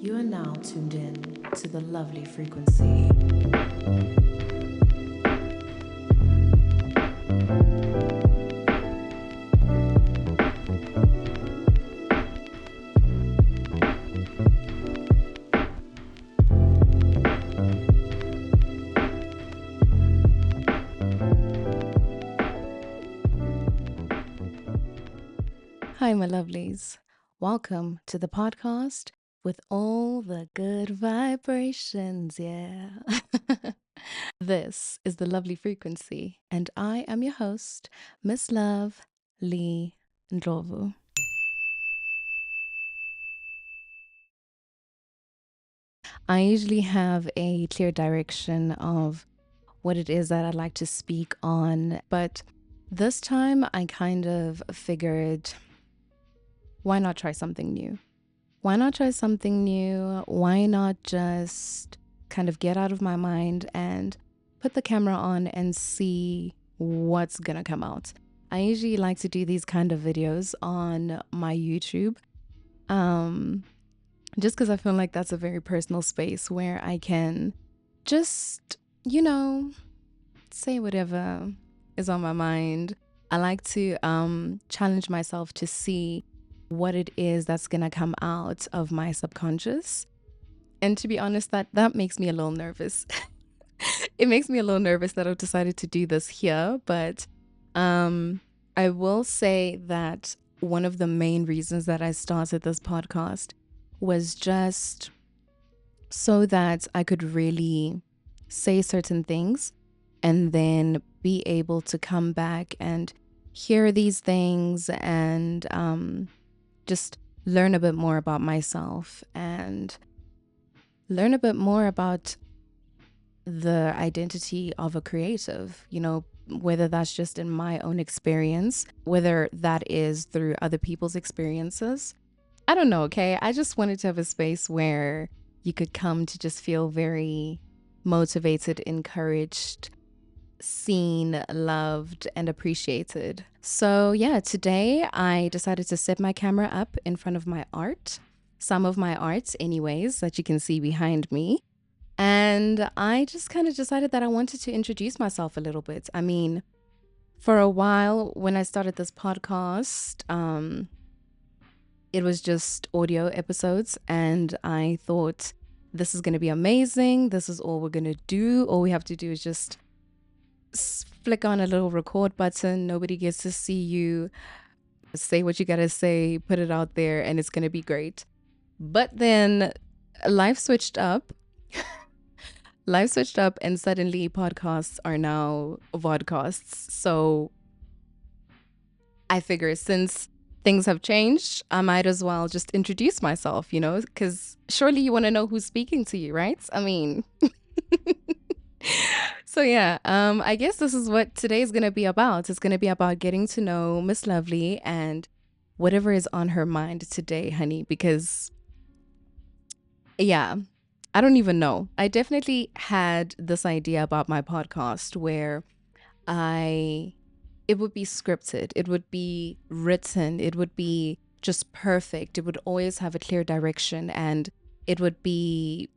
You are now tuned in to the lovely frequency. Hi, my lovelies. Welcome to the podcast with all the good vibrations. Yeah. This is the lovely frequency, and I am your host, Miss Love Lee Ndlovu. I usually have a clear direction of what it is that I'd like to speak on, but this time I kind of figured, why not try something new? Why not try something new? Why not just kind of get out of my mind and put the camera on and see what's gonna come out? I usually like to do these kind of videos on my YouTube, just because I feel like that's a very personal space where I can just, say whatever is on my mind. I like to challenge myself to see what it is that's gonna come out of my subconscious. And to be honest, that makes me a little nervous. It makes me a little nervous that I've decided to do this here, but I will say that one of the main reasons that I started this podcast was just so that I could really say certain things and then be able to come back and hear these things and just learn a bit more about myself and learn a bit more about the identity of a creative, whether that's just in my own experience, whether that is through other people's experiences. I don't know, okay? I just wanted to have a space where you could come to just feel very motivated, encouraged, seen, loved, and appreciated. So yeah, today I decided to set my camera up in front of my art, some of my arts anyways, that you can see behind me. And I just kind of decided that I wanted to introduce myself a little bit. I mean, for a while when I started this podcast, it was just audio episodes, and I thought this is going to be amazing. This is all we're going to do. All we have to do is just flick on a little record button. Nobody gets to see you say what you gotta say, put it out there, and it's gonna be great. But then life switched up. Life switched up, and suddenly podcasts are now vodcasts. So I figure since things have changed, I might as well just introduce myself, because surely you want to know who's speaking to you, right? I mean, so yeah, I guess this is what today is going to be about. It's going to be about getting to know Miss Lovely and whatever is on her mind today, honey, because yeah, I don't even know. I definitely had this idea about my podcast where it would be scripted, it would be written, it would be just perfect. It would always have a clear direction, and it would be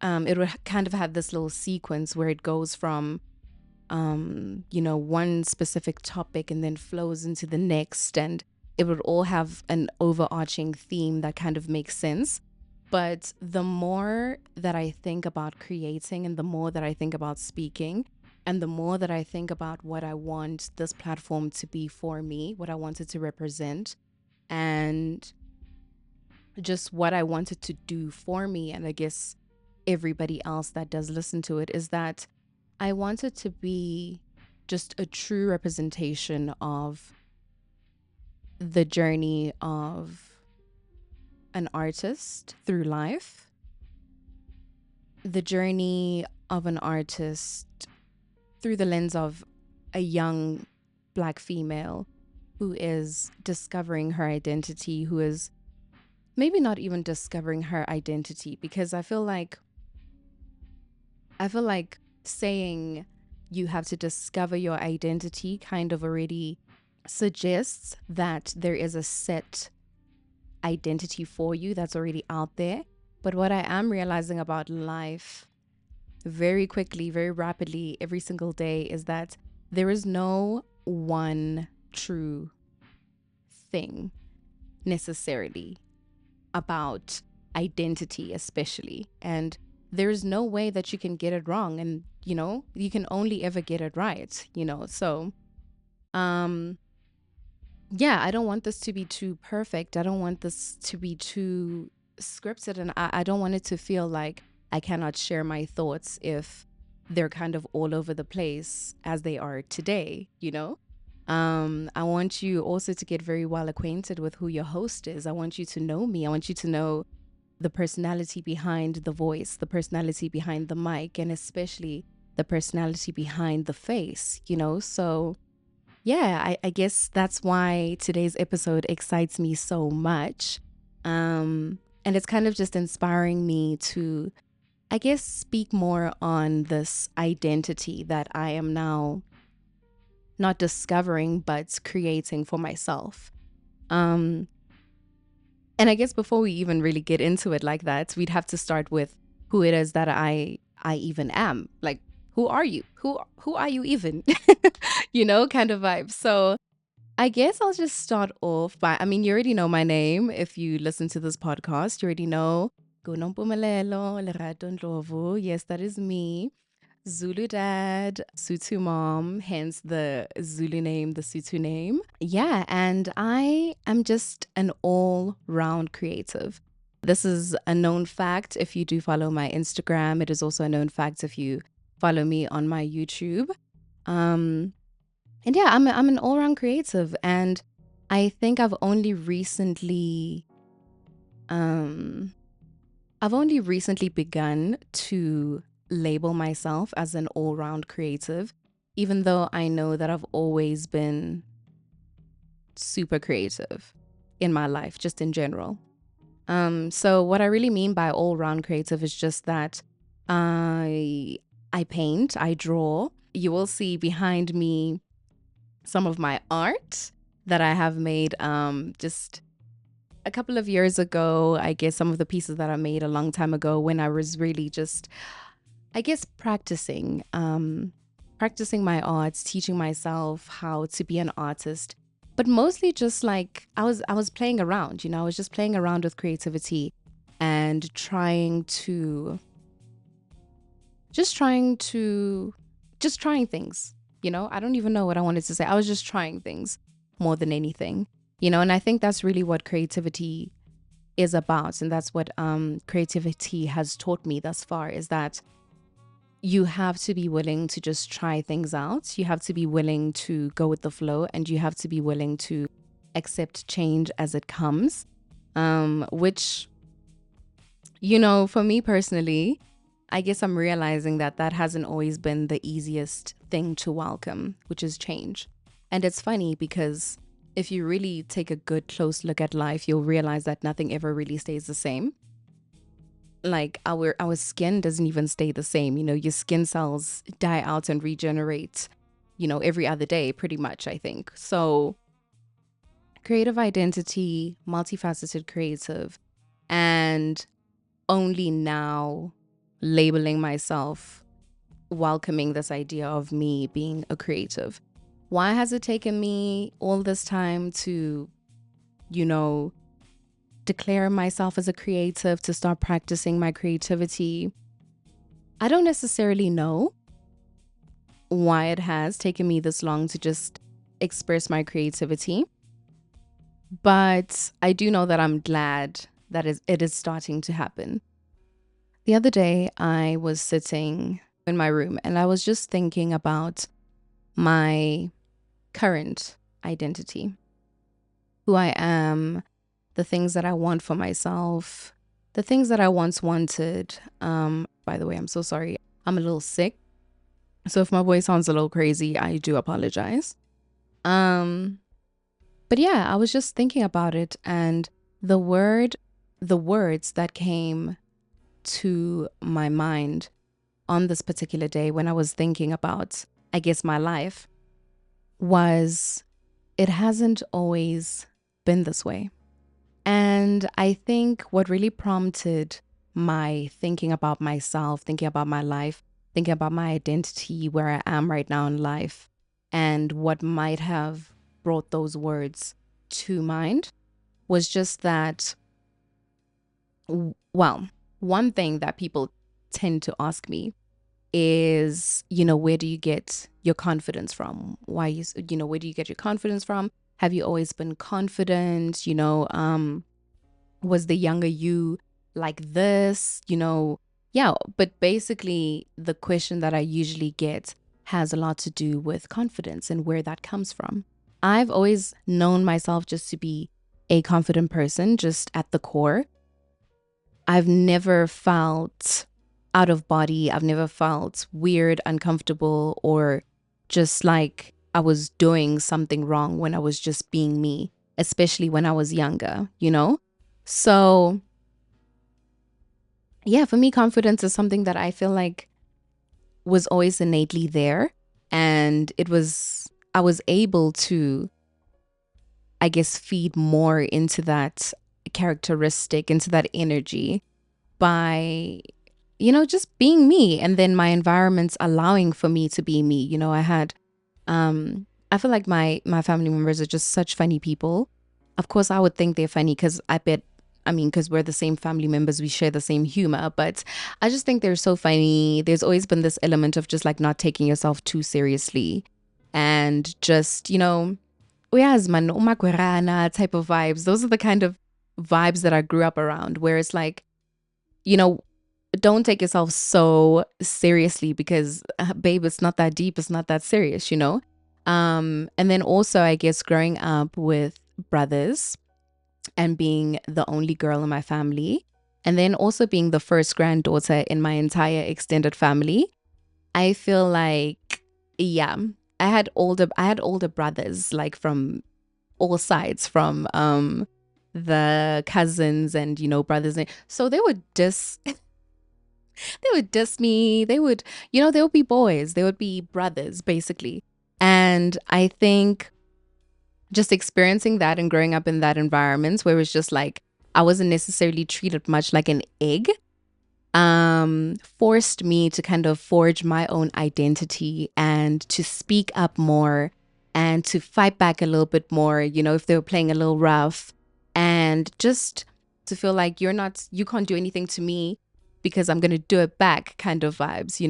it would kind of have this little sequence where it goes from, one specific topic and then flows into the next. And it would all have an overarching theme that kind of makes sense. But the more that I think about creating and the more that I think about speaking and the more that I think about what I want this platform to be for me, what I want it to represent, and just what I want it to do for me, and I guess everybody else that does listen to it, is that I want it to be just a true representation of the journey of an artist through life, the journey of an artist through the lens of a young Black female who is discovering her identity, who is maybe not even discovering her identity, because I feel like saying you have to discover your identity kind of already suggests that there is a set identity for you that's already out there. But what I am realizing about life very quickly, very rapidly, every single day is that there is no one true thing necessarily about identity, especially. And there's no way that you can get it wrong. And, you can only ever get it right. So, um, yeah, I don't want this to be too perfect. I don't want this to be too scripted. And I don't want it to feel like I cannot share my thoughts if they're kind of all over the place as they are today. I want you also to get very well acquainted with who your host is. I want you to know me. I want you to know the personality behind the voice, the personality behind the mic, and especially the personality behind the face. So yeah, I guess that's why today's episode excites me so much. And it's kind of just inspiring me to, I guess, speak more on this identity that I am now not discovering, but creating for myself. And I guess before we even really get into it like that, we'd have to start with who it is that I even am. Like, who are you? Who are you even? Kind of vibe. So I guess I'll just start off by, you already know my name. If you listen to this podcast, you already know. Gunompumelelo Lerato Ndlovu. Yes, that is me. Zulu dad, Sutu mom, hence the Zulu name, the Sutu name. Yeah, and I am just an all-round creative. This is a known fact if you do follow my Instagram. It is also a known fact if you follow me on my YouTube. And yeah, I'm an all-round creative, and I think I've only recently begun to label myself as an all-round creative, even though I know that I've always been super creative in my life, just in general. So what I really mean by all-round creative is just that I paint, I draw. You will see behind me some of my art that I have made just a couple of years ago. I guess some of the pieces that I made a long time ago when I was really just, I guess, practicing my arts, teaching myself how to be an artist, but mostly just like I was playing around, I was just playing around with creativity and trying things. I don't even know what I wanted to say. I was just trying things more than anything, and I think that's really what creativity is about. And that's what creativity has taught me thus far, is that you have to be willing to just try things out. You have to be willing to go with the flow, and you have to be willing to accept change as it comes, which, for me personally, I guess I'm realizing that hasn't always been the easiest thing to welcome, which is change. And it's funny because if you really take a good close look at life, you'll realize that nothing ever really stays the same. Like our skin doesn't even stay the same. Your skin cells die out and regenerate, every other day, pretty much, I think. So creative identity, multifaceted creative, and only now labeling myself, welcoming this idea of me being a creative. Why has it taken me all this time to, declare myself as a creative, to start practicing my creativity? I don't necessarily know why it has taken me this long to just express my creativity, but I do know that I'm glad that it is starting to happen. The other day, I was sitting in my room and I was just thinking about my current identity, who I am, the things that I want for myself, the things that I once wanted. By the way, I'm so sorry. I'm a little sick. So if my voice sounds a little crazy, I do apologize. But yeah, I was just thinking about it, and the words that came to my mind on this particular day when I was thinking about, I guess, my life, was, it hasn't always been this way. And I think what really prompted my thinking about myself, thinking about my life, thinking about my identity, where I am right now in life, and what might have brought those words to mind was just that, well, one thing that people tend to ask me is, where do you get your confidence from? Where do you get your confidence from? Have you always been confident? Was the younger you like this? Yeah, but basically, the question that I usually get has a lot to do with confidence and where that comes from. I've always known myself just to be a confident person, just at the core. I've never felt out of body. I've never felt weird, uncomfortable, or just like I was doing something wrong when I was just being me, especially when I was younger. So, yeah, for me, confidence is something that I feel like was always innately there. And I was able to, I guess, feed more into that characteristic, into that energy by, just being me. And then my environment's allowing for me to be me. I feel like my family members are just such funny people. Of course, I would think they're funny because because we're the same family members, we share the same humor, but I just think they're so funny. There's always been this element of just like not taking yourself too seriously and just, uyaz man, umakwerana type of vibes. Those are the kind of vibes that I grew up around, where it's like, you know, don't take yourself so seriously because, babe, it's not that deep. It's not that serious. And then also, I guess, growing up with brothers and being the only girl in my family, and then also being the first granddaughter in my entire extended family, I feel like, yeah, I had older brothers, like from all sides, from the cousins and brothers, so they would diss me. They would be boys, they would be brothers basically. And I think just experiencing that and growing up in that environment where it was just like I wasn't necessarily treated much like an egg, forced me to kind of forge my own identity and to speak up more and to fight back a little bit more, if they were playing a little rough, and just to feel like you can't do anything to me because I'm going to do it back kind of vibes.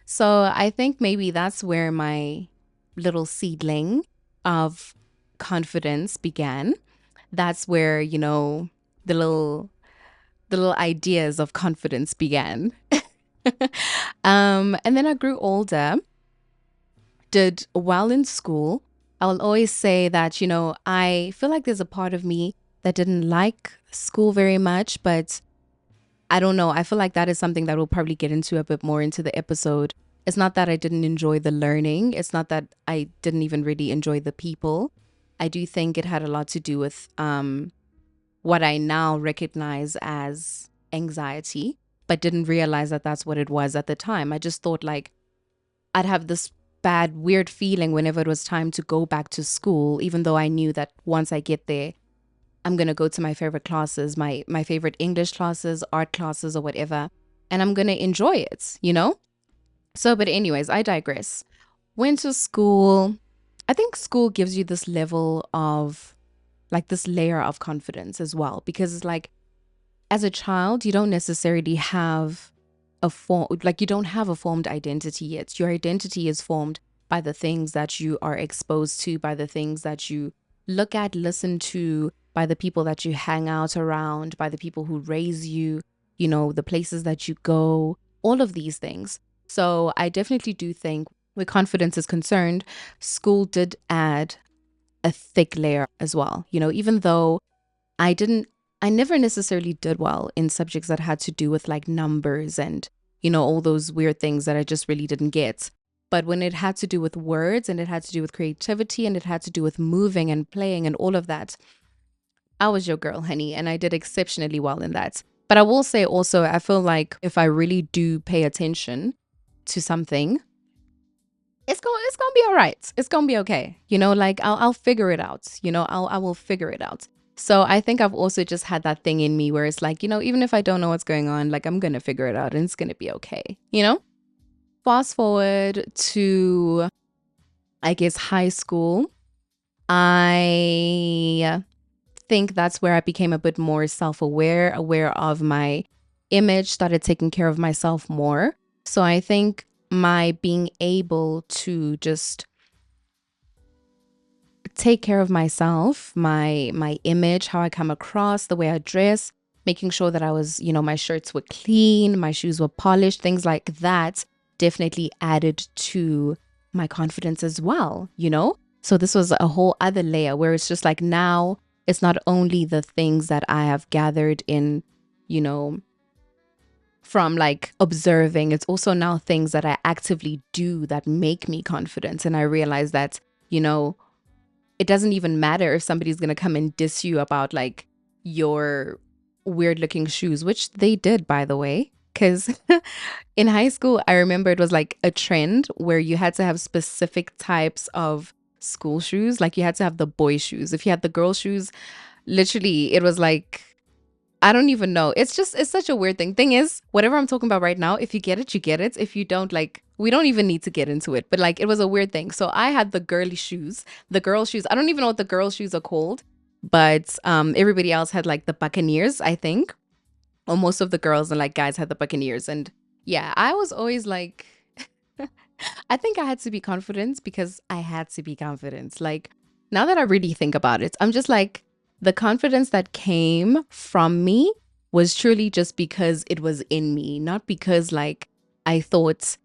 So I think maybe that's where my little seedling of confidence began. That's where, the little ideas of confidence began. And then I grew older, did well in school. I'll always say that, I feel like there's a part of me that didn't like school very much, but I don't know. I feel like that is something that we'll probably get into a bit more into the episode. It's not that I didn't enjoy the learning. It's not that I didn't even really enjoy the people. I do think it had a lot to do with what I now recognize as anxiety, but didn't realize that that's what it was at the time. I just thought like I'd have this bad, weird feeling whenever it was time to go back to school, even though I knew that once I get there, I'm going to go to my favorite classes, my favorite English classes, art classes, or whatever, and I'm going to enjoy it. So, but anyways, I digress. Went to school. I think school gives you this level of like this layer of confidence as well, because it's like as a child, you don't necessarily have you don't have a formed identity yet. Your identity is formed by the things that you are exposed to, by the things that you look at, listen to, by the people that you hang out around, by the people who raise you, the places that you go, all of these things. So I definitely do think where confidence is concerned, school did add a thick layer as well. Even though I never necessarily did well in subjects that had to do with like numbers and, all those weird things that I just really didn't get. But when it had to do with words and it had to do with creativity and it had to do with moving and playing and all of that, I was your girl, honey. And I did exceptionally well in that. But I will say also, I feel like if I really do pay attention to something, it's gonna be all right. It's gonna be okay. Like I'll figure it out. I will figure it out. So I think I've also just had that thing in me where it's like, even if I don't know what's going on, like I'm going to figure it out and it's going to be okay. Fast forward to, I guess, high school. I think that's where I became a bit more self-aware, aware of my image, started taking care of myself more. So I think my being able to just take care of myself, my image, how I come across, the way I dress, making sure that I was, my shirts were clean, my shoes were polished, things like that definitely added to my confidence as well. So this was a whole other layer where it's just like now it's not only the things that I have gathered in, you know, from like observing, it's also now things that I actively do that make me confident. And I realize that, you know, it doesn't even matter if somebody's going to come and diss you about like your weird looking shoes, which they did, by the way. Because in high school, I remember it was like a trend where you had to have specific types of school shoes. Like you had to have the boy shoes. If you had the girl shoes, literally, it was like, I don't even know. It's such a weird thing. Thing is, whatever I'm talking about right now, if you get it, you get it. If you don't, like, we don't even need to get into it. But like, it was a weird thing. So I had the girly shoes, the girl shoes. I don't even know what the girl shoes are called, but everybody else had like the Buccaneers, I think. Or most of the girls and like guys had the Buccaneers. And yeah, I was always like, I think I had to be confident because I had to be confident. Like now that I really think about it, I'm just like, the confidence that came from me was truly just because it was in me, not because like I thought,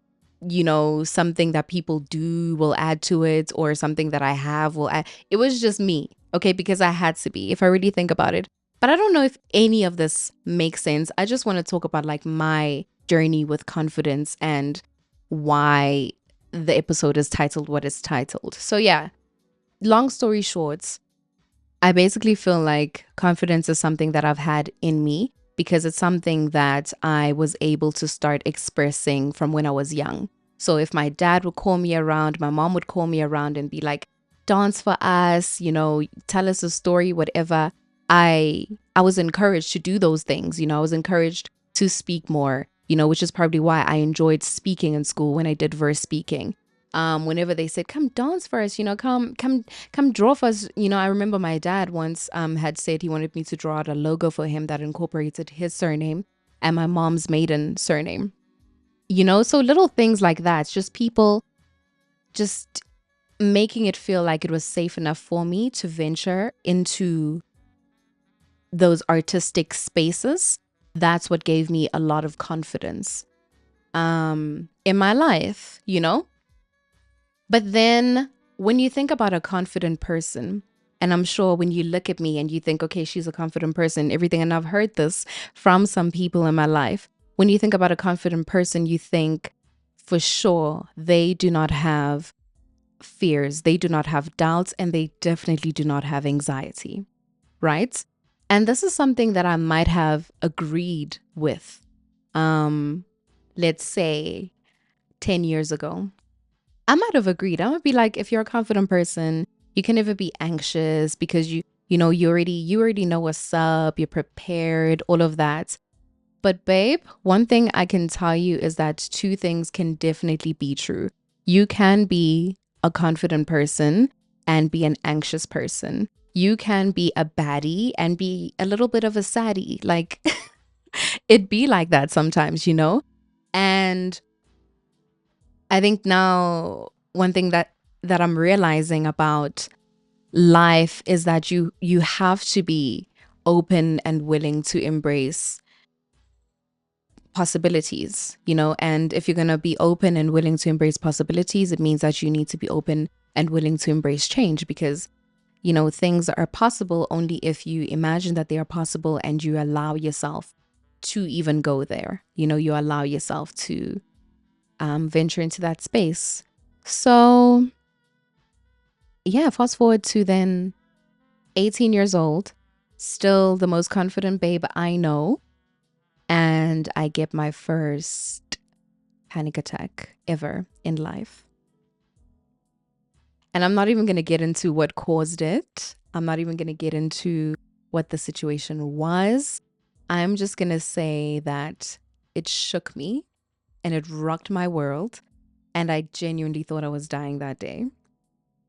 something that people do will add to it or something that I have will add. It was just me, okay, because I had to be, if I really think about it. But I don't know if any of this makes sense. I just want to talk about like my journey with confidence and why the episode is titled what it's titled. So yeah, long story short, I basically feel like confidence is something that I've had in me because it's something that I was able to start expressing from when I was young. So if my dad would call me around, my mom would call me around and be like, dance for us, tell us a story, whatever. I was encouraged to do those things. I was encouraged to speak more, which is probably why I enjoyed speaking in school when I did verse speaking. Whenever they said, come dance for us, come draw for us. I remember my dad once had said he wanted me to draw out a logo for him that incorporated his surname and my mom's maiden surname. So little things like that, just people just making it feel like it was safe enough for me to venture into those artistic spaces. That's what gave me a lot of confidence in my life. But then when you think about a confident person, and I'm sure when you look at me and you think, okay, she's a confident person, everything, and I've heard this from some people in my life. When you think about a confident person, you think for sure they do not have fears, they do not have doubts, and they definitely do not have anxiety, right? And this is something that I might have agreed with, let's say 10 years ago. I might have agreed. I would be like, if you're a confident person, you can never be anxious because you already know what's up, you're prepared, all of that. But babe, one thing I can tell you is that two things can definitely be true. You can be a confident person and be an anxious person. You can be a baddie and be a little bit of a saddie. Like it be like that sometimes. And I think now one thing that I'm realizing about life is that you have to be open and willing to embrace possibilities, and if you're going to be open and willing to embrace possibilities, it means that you need to be open and willing to embrace change because, things are possible only if you imagine that they are possible and you allow yourself to even go there. You allow yourself to venture into that space. So yeah, fast forward to then 18 years old, still the most confident babe I know. And I get my first panic attack ever in life. And I'm not even going to get into what caused it. I'm not even going to get into what the situation was. I'm just going to say that it shook me and it rocked my world. And I genuinely thought I was dying that day.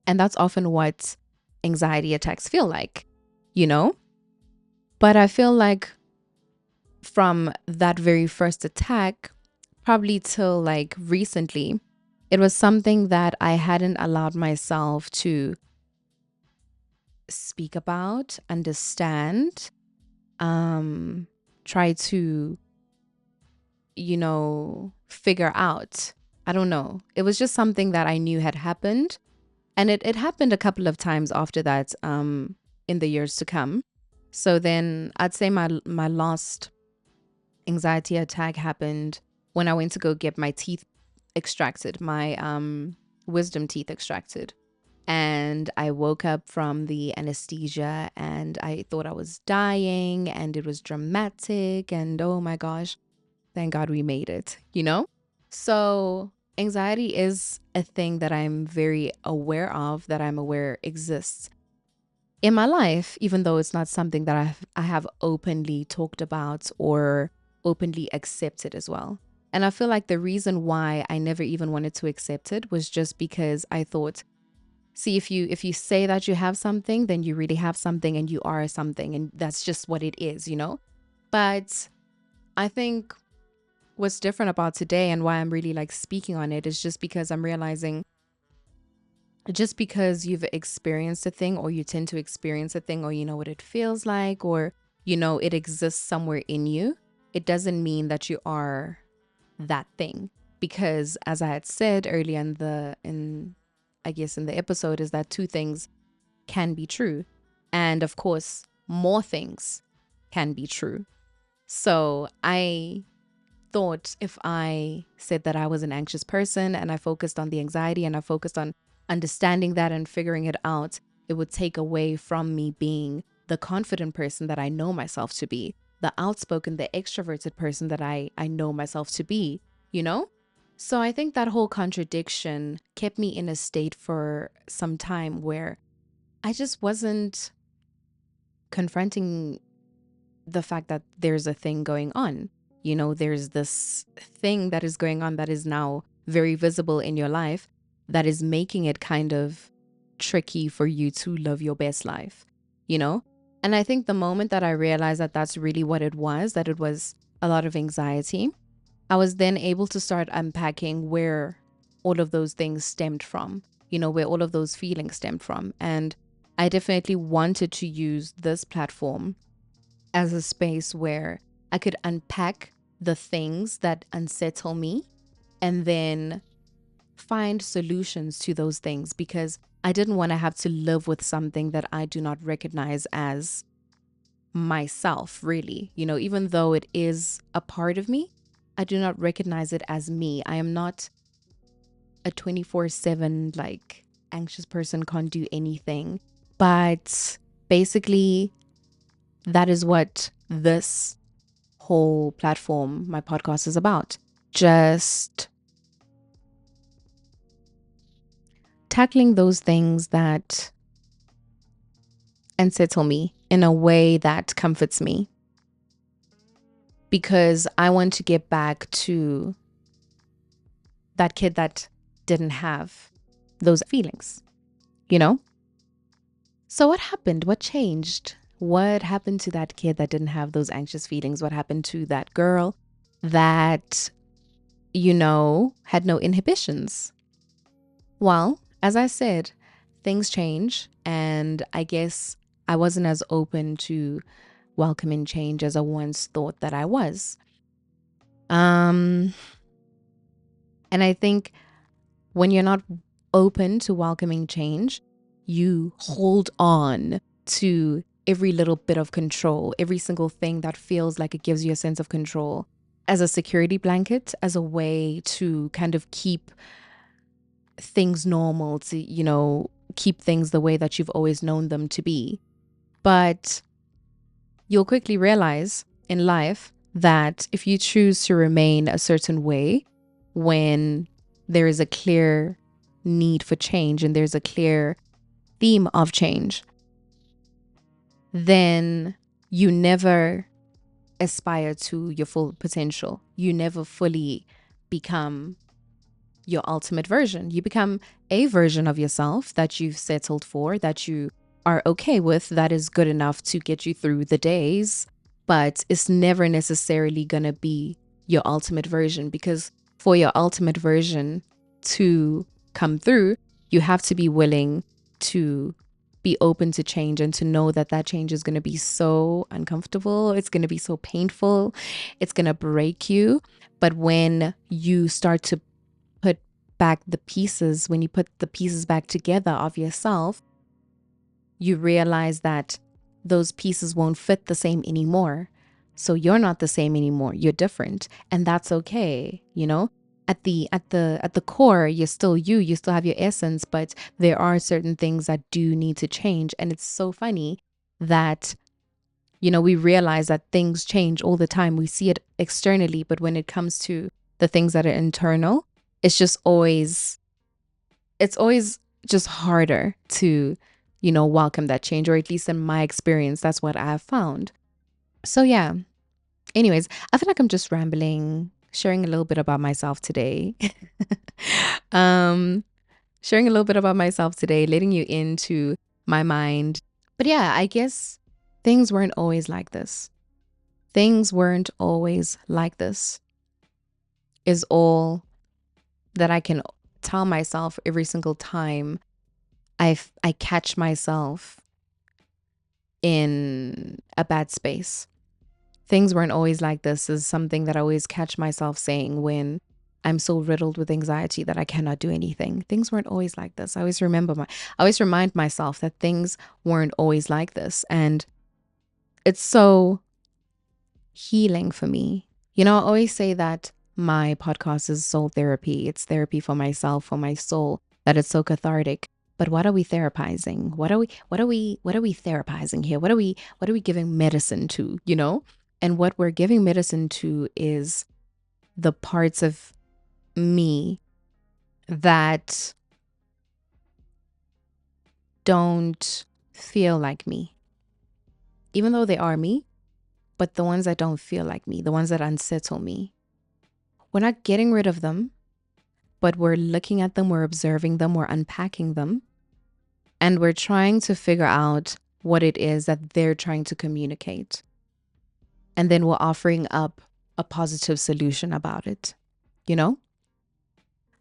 And that's often what anxiety attacks feel like, you know? But I feel like from that very first attack, probably till like recently, it was something that I hadn't allowed myself to speak about, understand, try to, figure out. I don't know. It was just something that I knew had happened. And it happened a couple of times after that, in the years to come. So then I'd say my last anxiety attack happened when I went to go get my teeth extracted, my wisdom teeth extracted. And I woke up from the anesthesia and I thought I was dying and it was dramatic. And oh my gosh, thank God we made it, So anxiety is a thing that I'm very aware of, that I'm aware exists in my life, even though it's not something that I have openly talked about or openly accepted as well. And I feel like the reason why I never even wanted to accept it was just because I thought, see, if you say that you have something, then you really have something and you are something, and that's just what it is, But I think what's different about today and why I'm really like speaking on it is just because I'm realizing, just because you've experienced a thing, or you tend to experience a thing, or you know what it feels like, or it exists somewhere in you, it doesn't mean that you are that thing. Because as I had said earlier in the episode, is that two things can be true, and of course more things can be true. So I thought if I said that I was an anxious person and I focused on the anxiety and I focused on understanding that and figuring it out, it would take away from me being the confident person that I know myself to be, the outspoken, the extroverted person that I know myself to be, So I think that whole contradiction kept me in a state for some time where I just wasn't confronting the fact that there's a thing going on. There's this thing that is going on that is now very visible in your life that is making it kind of tricky for you to live your best life, And I think the moment that I realized that that's really what it was, that it was a lot of anxiety, I was then able to start unpacking where all of those things stemmed from, where all of those feelings stemmed from. And I definitely wanted to use this platform as a space where I could unpack the things that unsettle me and then find solutions to those things, because I didn't want to have to live with something that I do not recognize as myself, really. Even though it is a part of me, I do not recognize it as me. I am not a 24/7 like anxious person, can't do anything. But basically, that is what this whole platform, my podcast, is about. Just tackling those things that unsettle me in a way that comforts me. Because I want to get back to that kid that didn't have those feelings, So what happened? What changed? What happened to that kid that didn't have those anxious feelings? What happened to that girl that, had no inhibitions? Well, as I said, things change. And I guess I wasn't as open to welcoming change as I once thought that I was. And I think when you're not open to welcoming change, you hold on to every little bit of control, every single thing that feels like it gives you a sense of control, as a security blanket, as a way to kind of keep things normal, to, keep things the way that you've always known them to be. But you'll quickly realize in life that if you choose to remain a certain way when there is a clear need for change and there's a clear theme of change, then you never aspire to your full potential. You never fully become your ultimate version. You become a version of yourself that you've settled for, that you are okay with, that is good enough to get you through the days, but it's never necessarily going to be your ultimate version, because for your ultimate version to come through, you have to be willing to be open to change and to know that that change is going to be so uncomfortable. It's going to be so painful. It's going to break you. But when you start to put back the pieces, when you put the pieces back together of yourself, you realize that those pieces won't fit the same anymore. So you're not the same anymore. You're different, and that's okay. You know, at the core, you're still you. You still have your essence, but there are certain things that do need to change. And it's so funny that, you know, we realize that things change all the time. We see it externally, but when it comes to the things that are internal, it's always just harder to, you know, welcome that change, or at least in my experience, that's what I've found. So yeah. Anyways, I feel like I'm just rambling, sharing a little bit about myself today. um, Sharing a little bit about myself today, letting you into my mind. But yeah, I guess things weren't always like this. Things weren't always like this is all that I can tell myself every single time I catch myself in a bad space. Things weren't always like this is something that I always catch myself saying when I'm so riddled with anxiety that I cannot do anything. Things weren't always like this. I always remind myself that things weren't always like this. And it's so healing for me. You know, I always say that my podcast is soul therapy. It's therapy for myself, for my soul, that it's so cathartic. But what are we therapizing? What are we therapizing here? What are we giving medicine to, you know? And what we're giving medicine to is the parts of me that don't feel like me, even though they are me, but the ones that don't feel like me, the ones that unsettle me. We're not getting rid of them, but we're looking at them, we're observing them, we're unpacking them, and we're trying to figure out what it is that they're trying to communicate. And then we're offering up a positive solution about it, you know?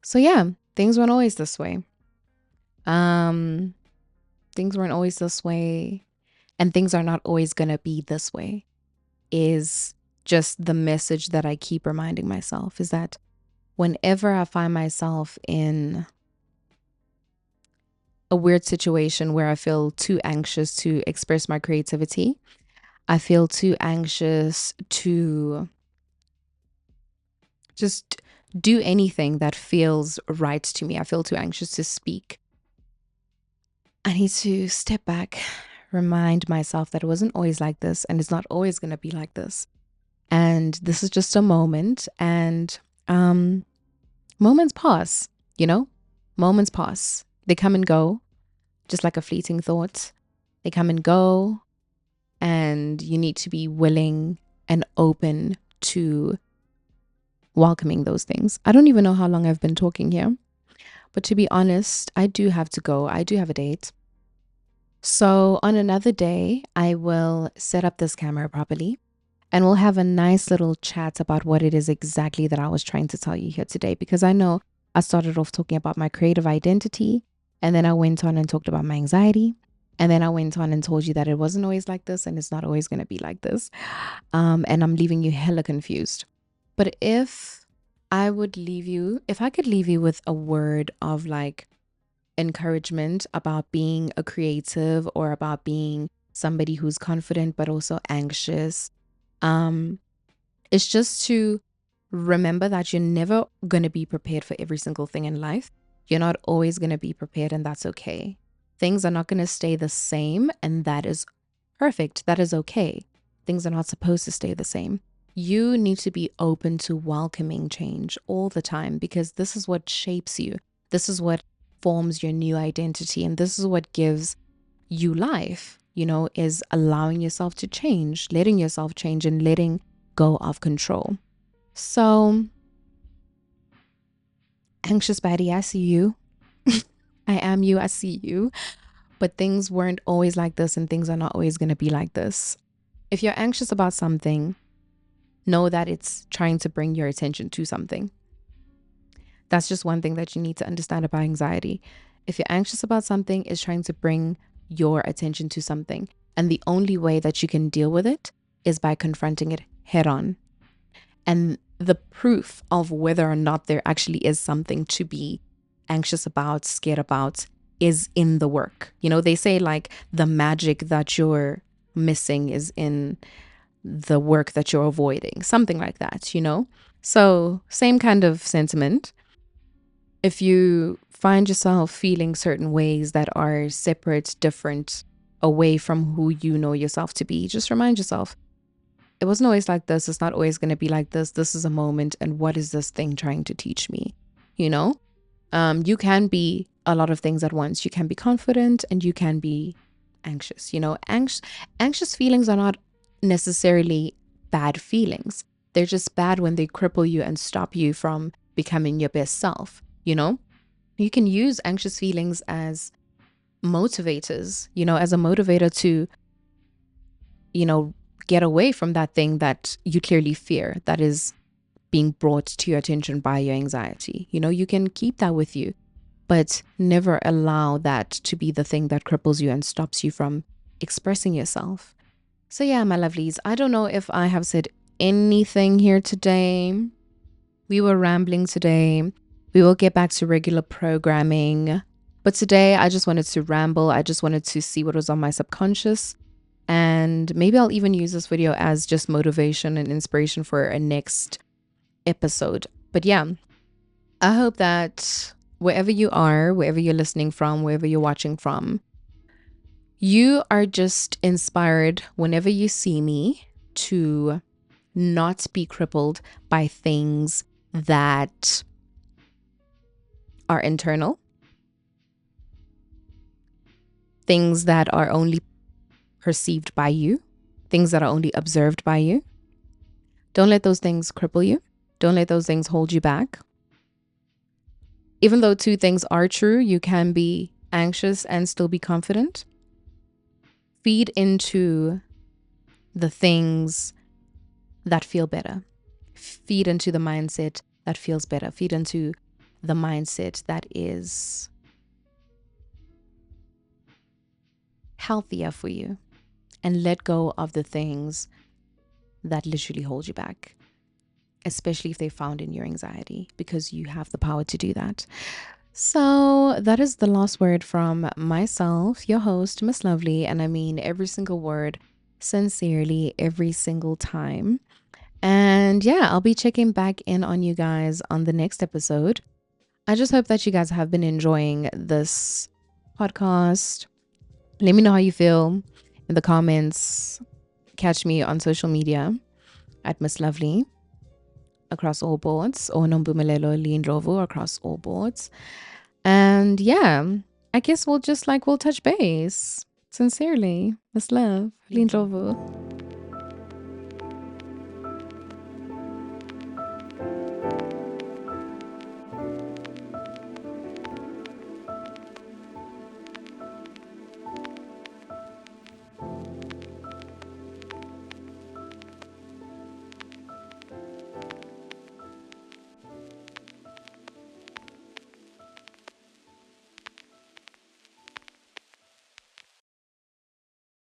So yeah, things weren't always this way. Things weren't always this way, and things are not always going to be this way, is just the message that I keep reminding myself, is that whenever I find myself in a weird situation where I feel too anxious to express my creativity, I feel too anxious to just do anything that feels right to me, I feel too anxious to speak, I need to step back, remind myself that it wasn't always like this, and it's not always going to be like this. And this is just a moment, and moments pass, you know? Moments pass. They come and go, just like a fleeting thought. They come and go, and you need to be willing and open to welcoming those things. I don't even know how long I've been talking here, but to be honest, I do have to go. I do have a date. So on another day, I will set up this camera properly, and we'll have a nice little chat about what it is exactly that I was trying to tell you here today. Because I know I started off talking about my creative identity, and then I went on and talked about my anxiety. And then I went on and told you that it wasn't always like this, and it's not always going to be like this. And I'm leaving you hella confused. But if I could leave you with a word of like encouragement about being a creative, or about being somebody who's confident but also anxious, it's just to remember that you're never going to be prepared for every single thing in life. You're not always going to be prepared, and that's okay. Things are not going to stay the same, and that is perfect. That is okay. Things are not supposed to stay the same. You need to be open to welcoming change all the time, because this is what shapes you. This is what forms your new identity, and this is what gives you life. is allowing yourself to change, letting yourself change, and letting go of control. So, anxious baddie, I see you. I am you, I see you. But things weren't always like this, and things are not always going to be like this. If you're anxious about something, know that it's trying to bring your attention to something. That's just one thing that you need to understand about anxiety. If you're anxious about something, it's trying to bring your attention to something. And the only way that you can deal with it is by confronting it head on. And the proof of whether or not there actually is something to be anxious about, scared about, is in the work. They say like the magic that you're missing is in the work that you're avoiding, something like that, So same kind of sentiment. If you find yourself feeling certain ways that are separate, different, away from who you know yourself to be, just remind yourself, it wasn't always like this. It's not always going to be like this. This is a moment. And what is this thing trying to teach me? You can be a lot of things at once. You can be confident and you can be anxious. Anxious feelings are not necessarily bad feelings. They're just bad when they cripple you and stop you from becoming your best self. You can use anxious feelings as motivators, as a motivator to, get away from that thing that you clearly fear, that is being brought to your attention by your anxiety. You can keep that with you, but never allow that to be the thing that cripples you and stops you from expressing yourself. So yeah, my lovelies, I don't know if I have said anything here today. We were rambling today. We will get back to regular programming. But today I just wanted to ramble. I just wanted to see what was on my subconscious. And maybe I'll even use this video as just motivation and inspiration for a next episode. But yeah, I hope that wherever you are, wherever you're listening from, wherever you're watching from, you are just inspired whenever you see me to not be crippled by things that are internal, things that are only perceived by you, things that are only observed by you. Don't let those things cripple you. Don't let those things hold you back. Even though two things are true, you can be anxious and still be confident. Feed into the things that feel better. Feed into the mindset that feels better. Feed into the mindset that is healthier for you. And let go of the things that literally hold you back, especially if they're found in your anxiety, because you have the power to do that. So that is the last word from myself, your host, Miss LoveLee. And I mean every single word sincerely every single time. And yeah, I'll be checking back in on you guys on the next episode. I just hope that you guys have been enjoying this podcast. Let me know how you feel in the comments. Catch me on social media at Miss LoveLee across all boards, or Nombumelelo Lindlovu across all boards. And yeah, I guess we'll touch base. Sincerely, Miss Love Lindlovu.